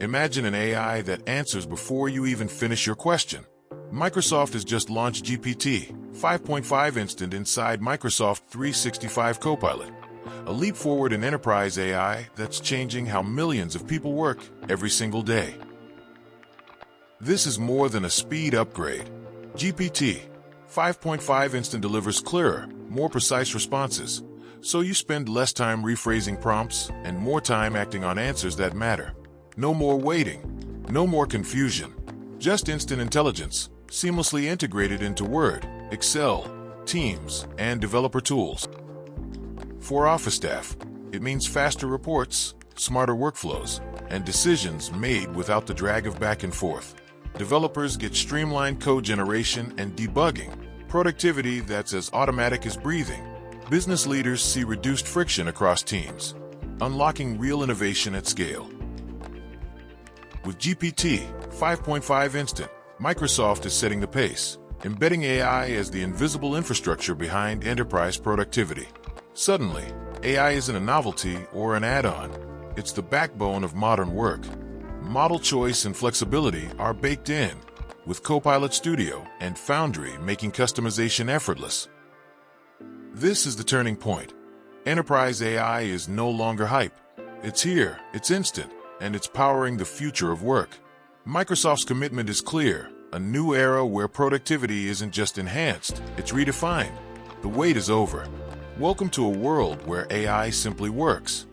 Imagine an AI that answers before you even finish your question. Microsoft has just launched GPT-5.5 Instant inside Microsoft 365 Copilot, a leap forward in enterprise AI that's changing how millions of people work every single day. This is more than a speed upgrade. GPT-5.5 Instant delivers clearer, more precise responses, so you spend less time rephrasing prompts and more time acting on answers that matter. No more waiting, no more confusion, just instant intelligence, seamlessly integrated into Word, Excel, Teams, and developer tools. For office staff, it means faster reports, smarter workflows, and decisions made without the drag of back and forth. Developers get streamlined code generation and debugging, productivity that's as automatic as breathing. Business leaders see reduced friction across teams, unlocking real innovation at scale. With GPT 5.5 Instant, Microsoft is setting the pace, embedding AI as the invisible infrastructure behind enterprise productivity. Suddenly, AI isn't a novelty or an add-on. It's the backbone of modern work. Model choice and flexibility are baked in, with Copilot Studio and Foundry making customization effortless. This is the turning point. Enterprise AI is no longer hype. It's here, it's instant, and it's powering the future of work. Microsoft's commitment is clear, a new era where productivity isn't just enhanced, it's redefined. The wait is over. Welcome to a world where AI simply works.